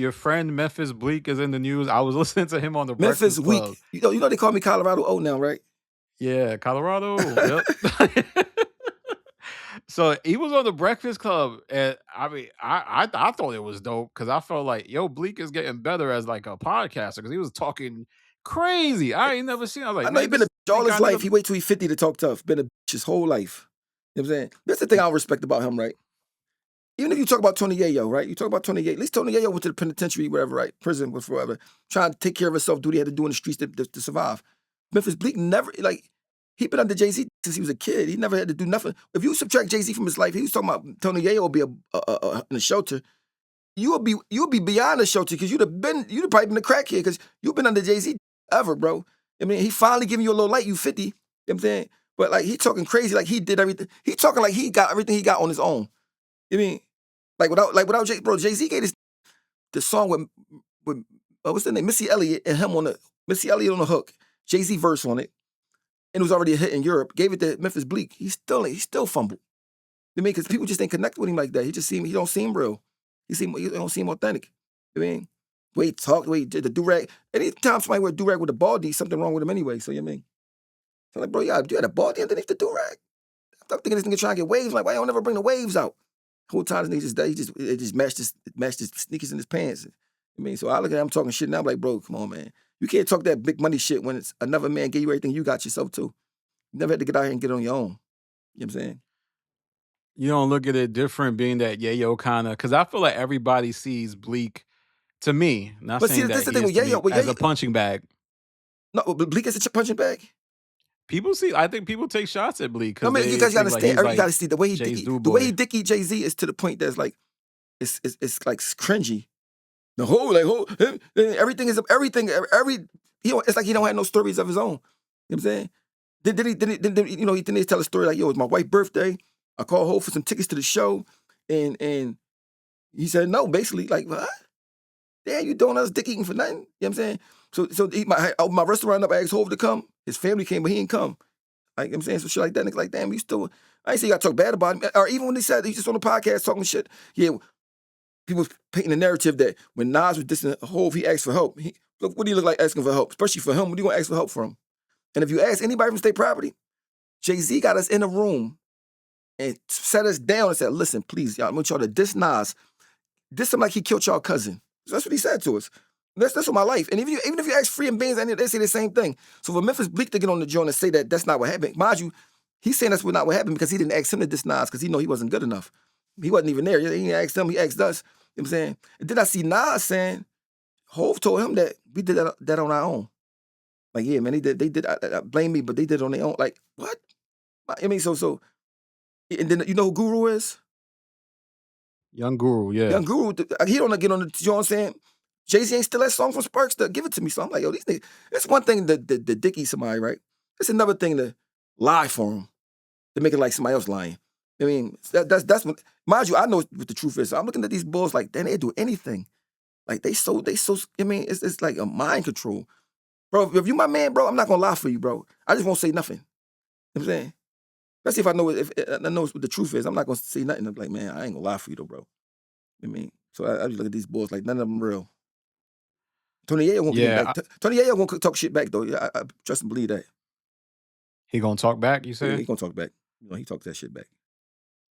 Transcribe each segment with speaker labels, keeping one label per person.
Speaker 1: Your friend Memphis Bleek is in the news. I was listening to him on the
Speaker 2: Memphis
Speaker 1: Breakfast Club.
Speaker 2: weak. You know they call me Colorado O now, right?
Speaker 1: Yeah, Colorado. Yep. So he was on the Breakfast Club, and I mean, I thought it was dope because I felt like, yo, Bleek is getting better as like a podcaster because he was talking crazy. I ain't never seen. I was like,
Speaker 2: I know he
Speaker 1: man,
Speaker 2: been a
Speaker 1: this
Speaker 2: bitch all
Speaker 1: big
Speaker 2: his
Speaker 1: guy
Speaker 2: life.
Speaker 1: nigga.
Speaker 2: He wait till he 50 to talk tough. Been a bitch his whole life. You know what I'm saying? That's the thing I don't respect about him, right? Even if you talk about Tony Yayo, right? You talk about Tony Yayo. At least Tony Yayo went to the penitentiary, whatever, right? Prison, whatever. Trying to take care of himself, do what he had to do in the streets to survive. Memphis Bleek never, like, he been under Jay-Z since he was a kid. He never had to do nothing. If you subtract Jay-Z from his life, he was talking about Tony Yayo will be in a shelter. You'll be beyond the shelter because you'd have probably been a crackhead because you've been under Jay-Z ever, bro. I mean, he finally giving you a little light, you 50. You know what I'm saying? But like he talking crazy, like he did everything. He talking like he got everything he got on his own. I mean, without Jay, bro, Jay-Z gave the song with what's the name? Missy Elliott and him on the Missy Elliott on the hook, Jay-Z verse on it, and it was already a hit in Europe. Gave it to Memphis Bleek. He still fumbled. I mean, because people just ain't connect with him like that. He don't seem real. He don't seem authentic. I mean, the way he talked, the way he did the do-rag. Anytime somebody wear a do-rag with a baldy, something wrong with him anyway. So you know what I mean? So like, bro, you had a baldy underneath the do-rag. I'm thinking this nigga trying to get waves. Like, why you don't ever bring the waves out? Whole time this nigga just matched his sneakers in his pants. I mean, so I look at him talking shit and I'm like, bro, come on, man. You can't talk that big money shit when it's another man gave you everything you got yourself too. You never had to get out here and get it on your own. You know what I'm saying?
Speaker 1: You don't look at it different, being that Yayo kind of because I feel like everybody sees Bleek. To me, not
Speaker 2: But see,
Speaker 1: saying
Speaker 2: that's
Speaker 1: that
Speaker 2: the
Speaker 1: he
Speaker 2: thing
Speaker 1: is
Speaker 2: with
Speaker 1: to me
Speaker 2: Yayo. With
Speaker 1: as a
Speaker 2: Yayo,
Speaker 1: punching bag.
Speaker 2: no, but Bleek is a punching bag.
Speaker 1: People see. I think people take shots at Bleek
Speaker 2: I
Speaker 1: because
Speaker 2: mean, you
Speaker 1: they
Speaker 2: guys gotta
Speaker 1: think like
Speaker 2: understand.
Speaker 1: he's
Speaker 2: You
Speaker 1: like
Speaker 2: gotta see the way he
Speaker 1: Jay's
Speaker 2: dicky,
Speaker 1: do
Speaker 2: the way he
Speaker 1: boy.
Speaker 2: dicky Jay-Z is to the point that's like it's like cringy. The whole everything is everything he don't, it's like he don't have no stories of his own. You know what I'm saying? Then you know he didn't tell a story like, yo, it was my wife's birthday. I called Ho for some tickets to the show, and he said no, basically like what? Damn, you doing us dick eating for nothing? You know what I'm saying? So I opened my restaurant up. I asked Hov to come. His family came, but he didn't come. Like, you know what I'm saying? So shit like that. Nigga like, damn, you still. I ain't say you gotta talk bad about him. Or even when he said he's just on the podcast talking shit. Yeah, people was painting the narrative that when Nas was dissing Hov, he asked for help. Look, what do you look like asking for help? Especially for him. What do you gonna ask for help from? And if you ask anybody from State Property, Jay-Z got us in a room and set us down and said, listen, please, y'all, I want y'all to diss Nas. Diss him like he killed y'all cousin. So that's what he said to us. That's what my life. And even if you ask Free and Beans, they say the same thing. So for Memphis Bleek to get on the joint and say that that's not what happened, mind you, he's saying that's not what happened because he didn't ask him to diss Nas because he know he wasn't good enough. He wasn't even there. He didn't ask him, he asked us. You know what I'm saying? And then I see Nas saying, Hov told him that we did that on our own. Like, yeah, man, they did, I blame me, but they did it on their own. Like, what? I mean, so, and then you know who Guru is?
Speaker 1: Young Guru, yeah.
Speaker 2: Young Guru, he don't get on the, you know what I'm saying? Jay-Z ain't still that song from Sparks to give it to me. So I'm like, yo, these niggas, it's one thing to dick eat somebody, right? It's another thing to lie for them, to make it like somebody else lying. I mean, that's what, mind you, I know what the truth is. So I'm looking at these bulls like, they do anything. Like, they so, I mean, it's like a mind control. Bro, if you my man, bro, I'm not gonna lie for you, bro. I just won't say nothing. You know what I'm saying? Especially if I know if I know what the truth is. I'm not gonna say nothing. I'm like, man, I ain't gonna lie for you though, bro. You know what I mean? So I just look at these bulls like none of them real. Tony Yayo won't get him
Speaker 1: Yeah,
Speaker 2: back. Tony Yayo won't talk shit back though. Yeah, I trust and believe that.
Speaker 1: he gonna talk back, you
Speaker 2: Yeah,
Speaker 1: say?
Speaker 2: he gonna talk back. You know, he talks that shit back.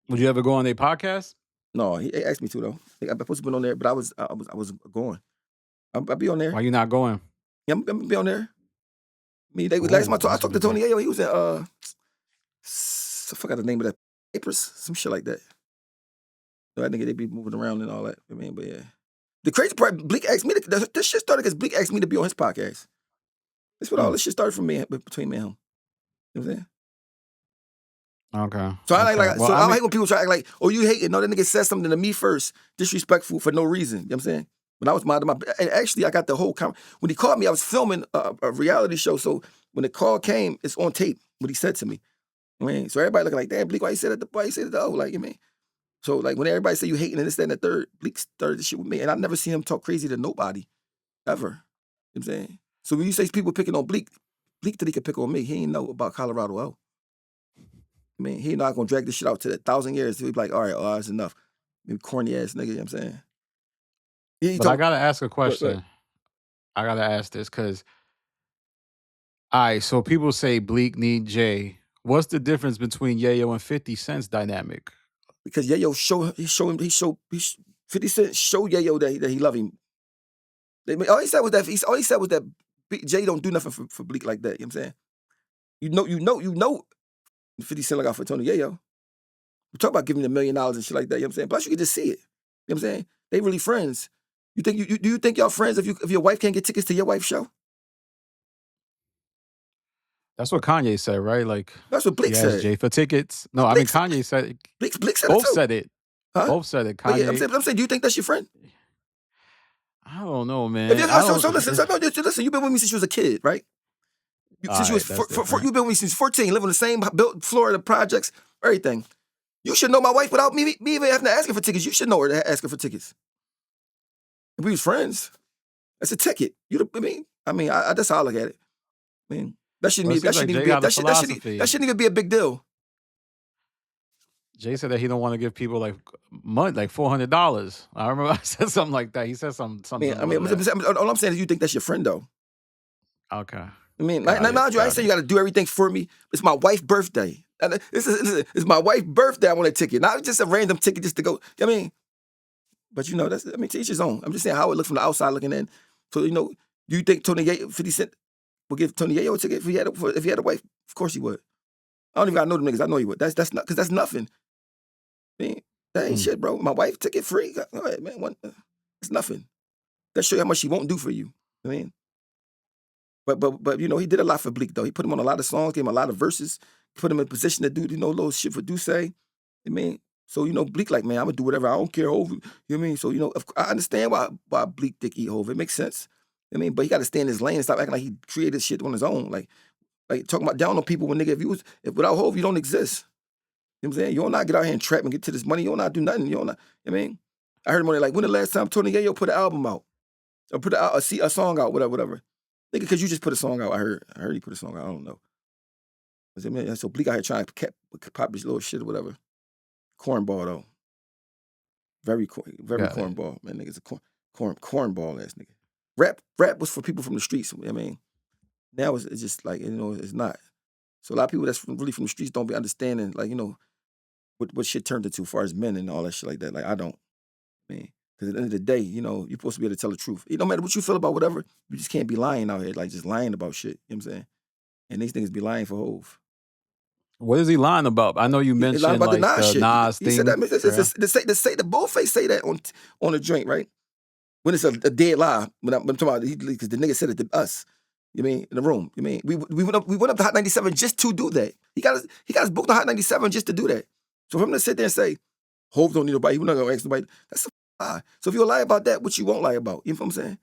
Speaker 1: Would you ever go on their podcast?
Speaker 2: No, he asked me to though. I supposed to be on there, but I was going. I'll be on there.
Speaker 1: Why you not going?
Speaker 2: Yeah, I'm gonna be on there. I mean, last time
Speaker 1: Ooh,
Speaker 2: I
Speaker 1: that's
Speaker 2: talked to
Speaker 1: gonna be
Speaker 2: Tony Yayo, he was in I forgot the name of that papers, some shit like that. So I think they be moving around and all that. I mean, but yeah. The crazy part, Bleek asked me this shit started because Bleek asked me to be on his podcast. That's what all this shit started from me, between me and him. You know what I'm saying?
Speaker 1: okay.
Speaker 2: So
Speaker 1: Okay. Well,
Speaker 2: so
Speaker 1: I
Speaker 2: I don't
Speaker 1: mean,
Speaker 2: hate when people try to act like, oh, you hating. No, that nigga said something to me first, disrespectful for no reason. You know what I'm saying? When I was minding and actually I got the whole when he called me, I was filming a reality show. So when the call came, it's on tape, what he said to me. I mean, so everybody looking like, damn, Bleek, why you said it? Why you said it? Oh, like, you mean? So like when everybody say you hating and this, that, and the third, Bleek started the shit with me. And I never seen him talk crazy to nobody, ever. You know what I'm saying? So when you say people picking on Bleek that he could pick on me, he ain't know about Colorado O. I mean, he not gonna drag this shit out to 1,000 years. He'll be like, all right, that's enough. Maybe corny ass nigga, you know what I'm saying? He
Speaker 1: But I
Speaker 2: talking.
Speaker 1: gotta ask a
Speaker 2: Go ahead.
Speaker 1: question. I gotta ask this because, all right, so people say Bleak need Jay. What's the difference between Yayo and 50 Cent's dynamic?
Speaker 2: Because Yayo he 50 Cent showed Yayo that he love him. All he said was that Jay don't do nothing for Bleak like that. You know what I'm saying? You know 50 Cent look out for Tony Yayo. We talk about giving him $1 million and shit like that. You know what I'm saying? Plus you can just see it. You know what I'm saying? They really friends. You think do you think y'all friends if your wife can't get tickets to your wife's show?
Speaker 1: That's what Kanye said, right? Like,
Speaker 2: That's what
Speaker 1: he
Speaker 2: Bleak
Speaker 1: asked
Speaker 2: said.
Speaker 1: Jay for tickets. No, I mean,
Speaker 2: Bleak
Speaker 1: Kanye said it.
Speaker 2: Bleak said it
Speaker 1: Both
Speaker 2: too.
Speaker 1: said it.
Speaker 2: Huh?
Speaker 1: Both said it.
Speaker 2: But yeah,
Speaker 1: Kanye.
Speaker 2: I'm saying, do you think that's your friend?
Speaker 1: I don't know,
Speaker 2: If
Speaker 1: man.
Speaker 2: you
Speaker 1: I
Speaker 2: so,
Speaker 1: don't.
Speaker 2: so listen, listen, you've been with me since you was a kid, right?
Speaker 1: All
Speaker 2: Since you was
Speaker 1: right, that's different.
Speaker 2: you've been with me since 14, living in the same built Florida projects, everything. You should know my wife without me even having to ask her for tickets. You should know her to ask her for tickets. If we was friends, that's a ticket. That's how I look at it. I mean, that shouldn't
Speaker 1: Well, it
Speaker 2: be that
Speaker 1: seems like
Speaker 2: shouldn't even
Speaker 1: Jay
Speaker 2: be
Speaker 1: got a
Speaker 2: that
Speaker 1: philosophy.
Speaker 2: shouldn't even be a big deal.
Speaker 1: Jay said that he don't want to give people like money, like $400. I remember I said something like that. He said something similar to that.
Speaker 2: All I'm saying is you think that's your friend though.
Speaker 1: Okay.
Speaker 2: I mean,
Speaker 1: Got it.
Speaker 2: mind you, I ain't
Speaker 1: Got
Speaker 2: saying
Speaker 1: it.
Speaker 2: you got to do everything for me. It's my wife's birthday. And it's my wife's birthday. I want a ticket, not just a random ticket just to go. I mean, but to each his own. I'm just saying how it looks from the outside looking in. So do you think Tony Yayo, 50 Cent would give Tony Yayo a ticket if he had a wife? Of course he would. I don't even gotta know them niggas. I know he would. That's not because that's nothing. I mean, that ain't
Speaker 1: Hmm.
Speaker 2: shit, bro. My wife ticket free. Go ahead, man. It's nothing. That show you how much she won't do for you. I mean. But he did a lot for Bleak though. He put him on a lot of songs, gave him a lot of verses, put him in a position to do little shit for Duce. I mean, so Bleak like, man, I'm gonna do whatever. I don't care Hov. You know what I mean? So I understand why Bleak Dick eat Hov. It makes sense. I mean, but he got to stay in his lane and stop acting like he created shit on his own. Like talking about down on people when nigga, if without Hov you don't exist. You know what I'm saying? You don't not get out here and trap and get to this money. You don't not do nothing. You don't not. I mean, I heard him on there like, when the last time Tony Yayo put an album out or put a song out, whatever. Nigga, because you just put a song out. I heard he put a song out. I don't know. I said, man, so Bleak out here trying to pop his little shit or whatever. Cornball, though. Very
Speaker 1: Got it.
Speaker 2: cornball. Man, nigga's a cornball ass nigga. Rap was for people from the streets. I mean, now it's just like, it's not. So a lot of people that's really from the streets don't be understanding, like, what shit turned into as far as men and all that shit like that. Like, I don't. I mean, because at the end of the day, you're supposed to be able to tell the truth. It don't matter what you feel about whatever, you just can't be lying out here, like just lying about shit. You know what I'm saying? And these niggas be lying for Hov.
Speaker 1: What is he lying about? I know you
Speaker 2: He lying
Speaker 1: mentioned
Speaker 2: about the
Speaker 1: like
Speaker 2: Nas
Speaker 1: the
Speaker 2: shit.
Speaker 1: Nas
Speaker 2: He said that.
Speaker 1: thing.
Speaker 2: The Boldface say that on a joint, right? When it's a dead lie. When I'm talking about, because the nigga said it to us. You mean in the room? You mean we went up to Hot 97 just to do that? He got us booked on Hot 97 just to do that. So for him to sit there and say, Hov don't need nobody, we're not gonna ask nobody. That's a lie. So if you lie about that, what you won't lie about? You know what I'm saying?